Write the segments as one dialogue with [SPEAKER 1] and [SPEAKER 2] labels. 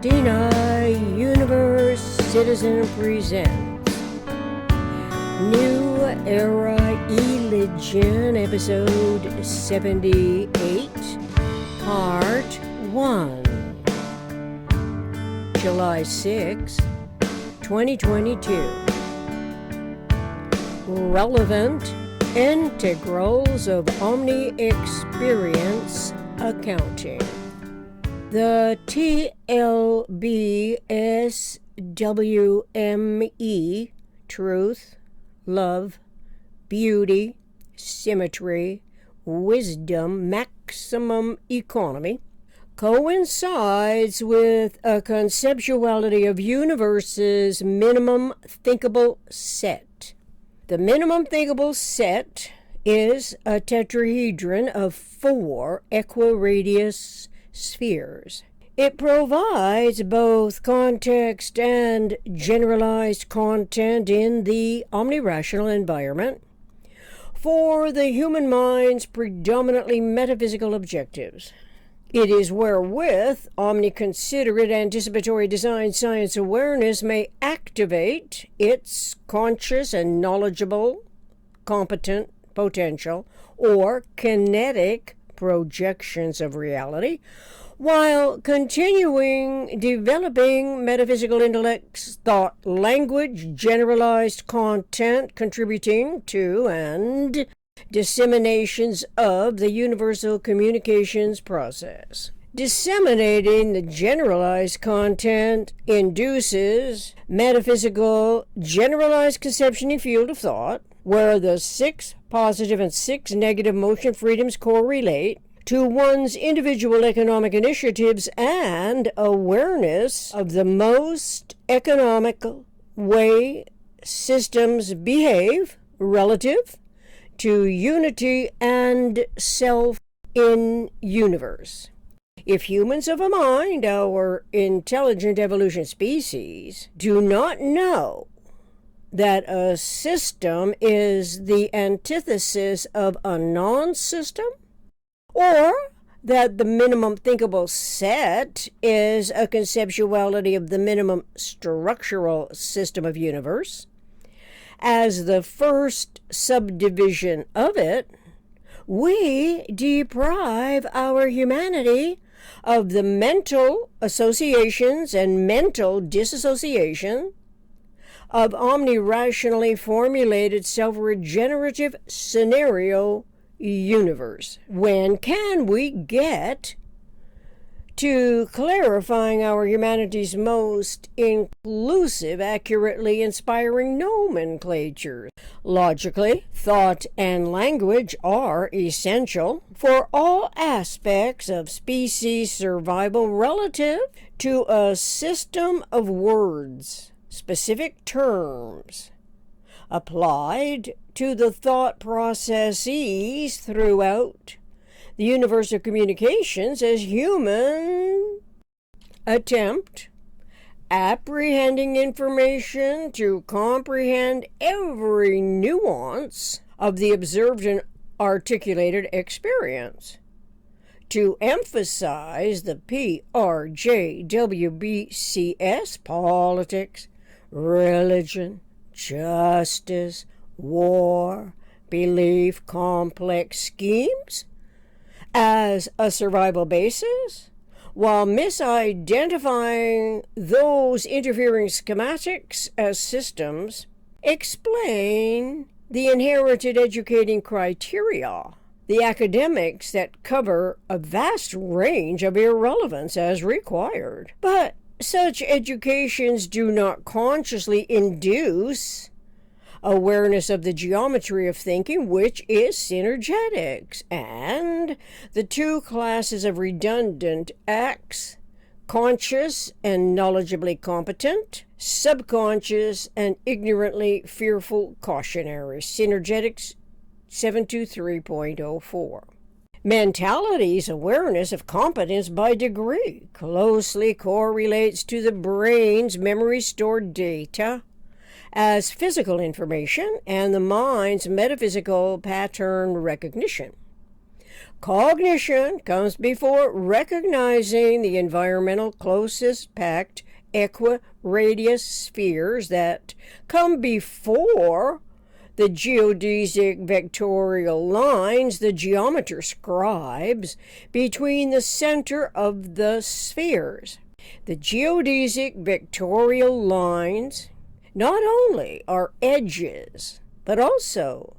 [SPEAKER 1] Deny Universe Citizen presents New Era Eligion, episode 78, part 1, July 6, 2022. Relevant integrals of Omniexperience accounting. The TLBSWME, truth, love, beauty, symmetry, wisdom, maximum economy, coincides with a conceptuality of universe's minimum thinkable set. The minimum thinkable set is a tetrahedron of 4 equiradius spheres. It provides both context and generalized content in the omnirational environment for the human mind's predominantly metaphysical objectives. It is wherewith omniconsiderate anticipatory design science awareness may activate its conscious and knowledgeable, competent potential, or kinetic projections of reality, while continuing developing metaphysical intellect's thought language, generalized content, contributing to and disseminations of the universal communications process. Disseminating the generalized content induces metaphysical generalized conception and field of thought, where the 6 positive and 6 negative motion freedoms correlate to one's individual economic initiatives and awareness of the most economical way systems behave relative to unity and self in universe. If humans of a mind, our intelligent evolution species, do not know that a system is the antithesis of a non-system, or that the minimum thinkable set is a conceptuality of the minimum structural system of universe, as the first subdivision of it, we deprive our humanity of the mental associations and mental disassociation of omnirationally formulated self-regenerative scenario universe. When can we get to clarifying our humanity's most inclusive, accurately inspiring nomenclature? Logically, thought and language are essential for all aspects of species survival relative to a system of words, specific terms, applied to the thought processes throughout the universe of communications as human attempt apprehending information to comprehend every nuance of the observed and articulated experience. To emphasize the PRJWBCS, politics, religion, justice, war, belief, complex schemes as a survival basis, while misidentifying those interfering schematics as systems, explain the inherited educating criteria, the academics that cover a vast range of irrelevance as required. But such educations do not consciously induce awareness of the geometry of thinking, which is synergetics, and the 2 classes of redundant acts, conscious and knowledgeably competent, subconscious and ignorantly fearful cautionary. Synergetics 723.04. Mentality's awareness of competence by degree closely correlates to the brain's memory stored data as physical information and the mind's metaphysical pattern recognition. Cognition comes before recognizing the environmental closest packed equiradius spheres that come before the geodesic vectorial lines the geometer scribes between the center of the spheres. The geodesic vectorial lines not only are edges, but also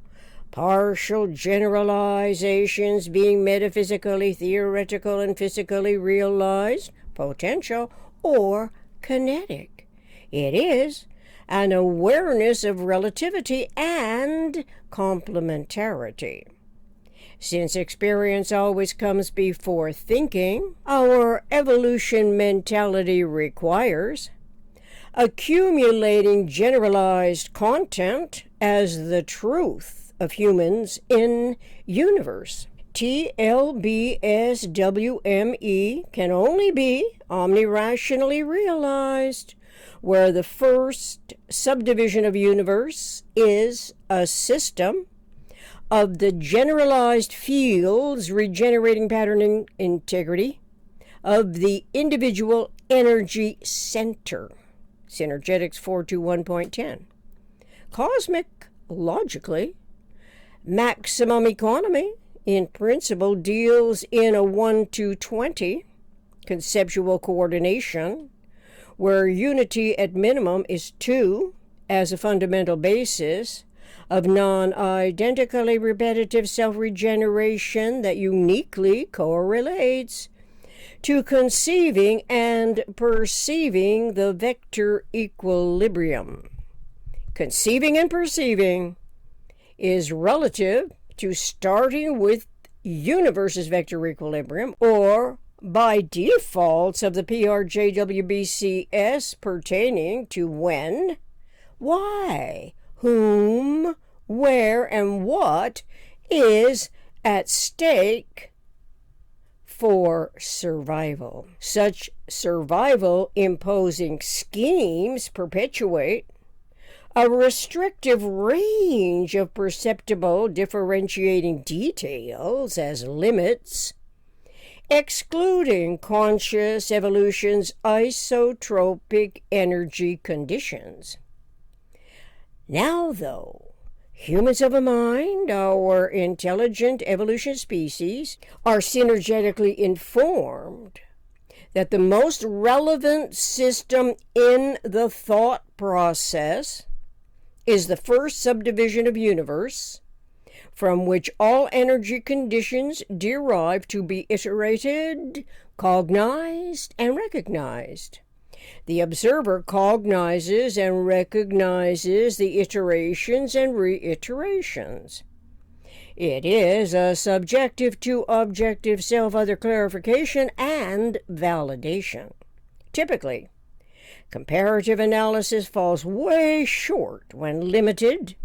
[SPEAKER 1] partial generalizations being metaphysically theoretical and physically realized, potential, or kinetic. It is an awareness of relativity and complementarity. Since experience always comes before thinking, our evolution mentality requires accumulating generalized content as the truth of humans in universe. TLBSWME can only be omnirationally realized, where the first subdivision of universe is a system of the generalized fields regenerating patterning integrity of the individual energy center. Synergetics 421.10. Cosmic, logically, maximum economy, in principle, deals in a 1-to-20 conceptual coordination, where unity at minimum is 2 as a fundamental basis of non-identically repetitive self-regeneration that uniquely correlates to conceiving and perceiving the vector equilibrium. Conceiving and perceiving is relative to starting with universe's vector equilibrium, or by defaults of the PRJWBCS pertaining to when, why, whom, where, and what is at stake for survival. Such survival imposing schemes perpetuate a restrictive range of perceptible differentiating details as limits, excluding conscious evolution's isotropic energy conditions. Now, though, humans of a mind, our intelligent evolution species, are synergetically informed that the most relevant system in the thought process is the first subdivision of universe, from which all energy conditions derive to be iterated, cognized, and recognized. The observer cognizes and recognizes the iterations and reiterations. It is a subjective to objective self-other clarification and validation. Typically, comparative analysis falls way short when limited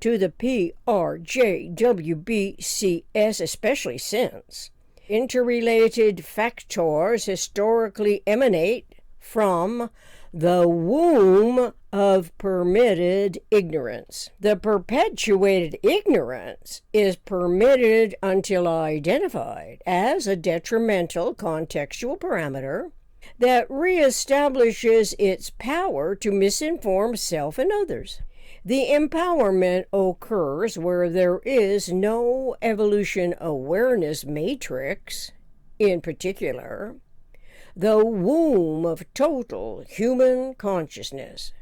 [SPEAKER 1] to the PRJWBCS, especially since interrelated factors historically emanate from the womb of permitted ignorance. The perpetuated ignorance is permitted until identified as a detrimental contextual parameter that reestablishes its power to misinform self and others. The empowerment occurs where there is no evolution awareness matrix, in particular, the womb of total human consciousness.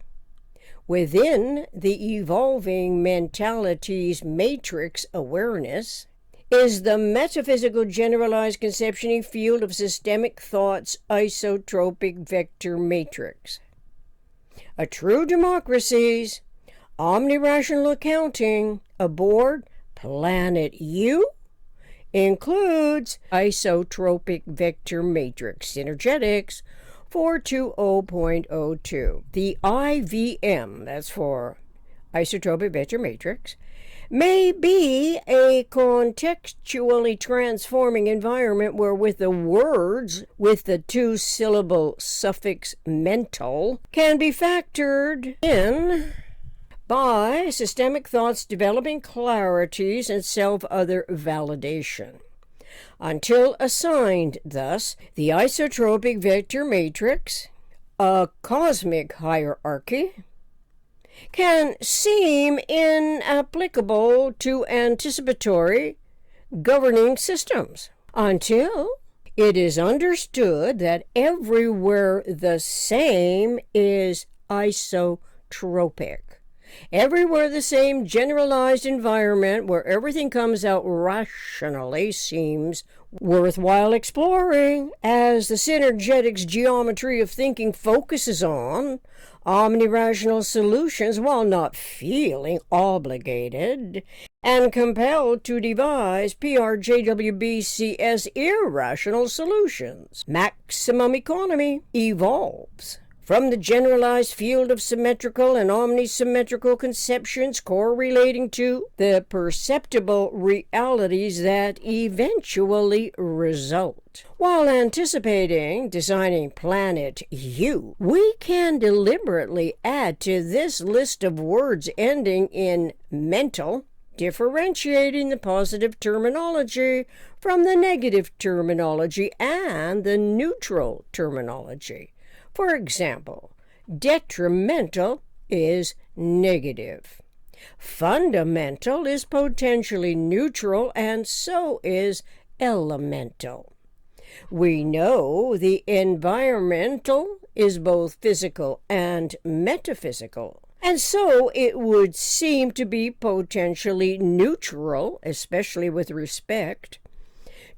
[SPEAKER 1] Within the evolving mentality's matrix awareness is the metaphysical generalized conceptioning field of systemic thought's isotropic vector matrix. A true democracy's omnirational accounting aboard Planet U includes isotropic vector matrix, Synergetics 420.02. The IVM, that's for isotropic vector matrix, may be a contextually transforming environment wherewith the words with the two-syllable suffix mental can be factored in by systemic thought's developing clarities and self-other validation. until assigned. Thus, the isotropic vector matrix, a cosmic hierarchy, can seem inapplicable to anticipatory governing systems until it is understood that everywhere the same is isotropic. Everywhere the same generalized environment where everything comes out rationally seems worthwhile exploring, as the Synergetics geometry of thinking focuses on omnirational solutions while not feeling obligated and compelled to devise PRJWBCS irrational solutions. Maximum economy evolves from the generalized field of symmetrical and omnisymmetrical conceptions correlating to the perceptible realities that eventually result. While anticipating designing planet U, we can deliberately add to this list of words ending in mental, differentiating the positive terminology from the negative terminology and the neutral terminology. For example, detrimental is negative. Fundamental is potentially neutral, and so is elemental. We know the environmental is both physical and metaphysical, and so it would seem to be potentially neutral, especially with respect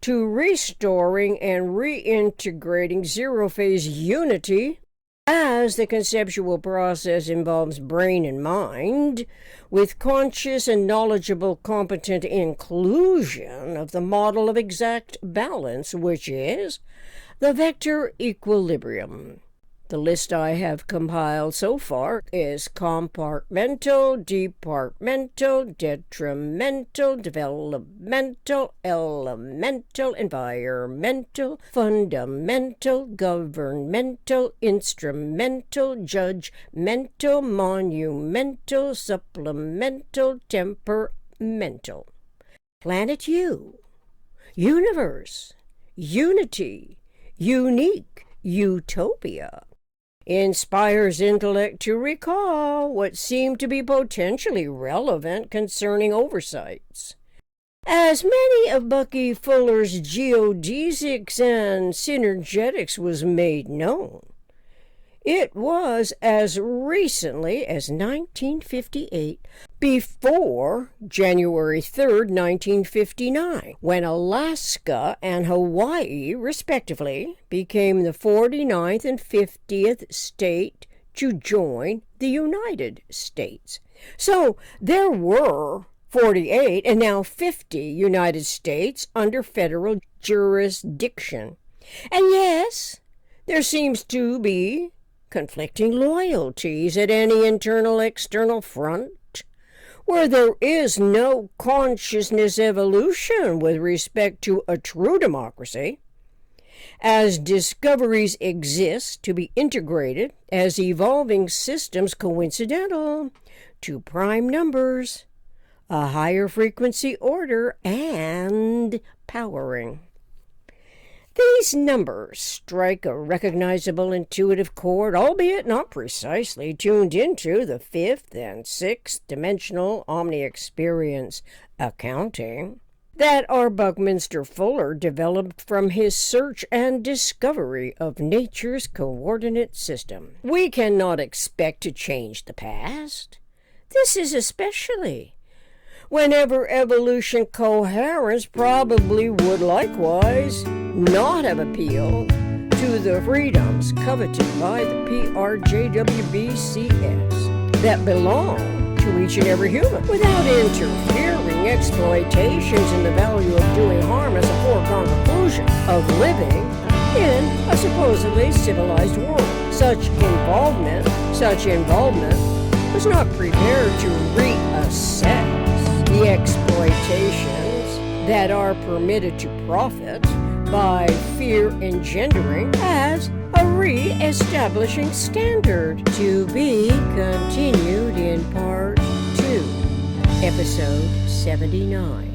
[SPEAKER 1] to restoring and reintegrating zero-phase unity, as the conceptual process involves brain and mind, with conscious and knowledgeable competent inclusion of the model of exact balance, which is the vector equilibrium. The list I have compiled so far is compartmental, departmental, detrimental, developmental, elemental, environmental, fundamental, governmental, instrumental, judgmental, monumental, supplemental, temperamental. Planet U, universe, unity, unique, utopia, inspires intellect to recall what seemed to be potentially relevant concerning oversights. As many of Bucky Fuller's geodesics and synergetics was made known, it was as recently as 1958, before January 3rd, 1959, when Alaska and Hawaii, respectively, became the 49th and 50th state to join the United States. So there were 48 and now 50 United States under federal jurisdiction. And yes, there seems to be conflicting loyalties at any internal-external front, where there is no consciousness evolution with respect to a true democracy, as discoveries exist to be integrated as evolving systems coincidental to prime numbers, a higher frequency order, and powering. These numbers strike a recognizable intuitive chord, albeit not precisely tuned into the fifth and sixth dimensional Omniexperience accounting that R. Buckminster Fuller developed from his search and discovery of nature's coordinate system. We cannot expect to change the past. This is especially whenever evolution coherence probably would likewise not have appealed to the freedoms coveted by the PRJWBCS that belong to each and every human, without interfering exploitations in the value of doing harm as a foregone conclusion of living in a supposedly civilized world. Such involvement was not prepared to reassess the exploitations that are permitted to profit by fear engendering as a re-establishing standard, to be continued in part 2, episode 79.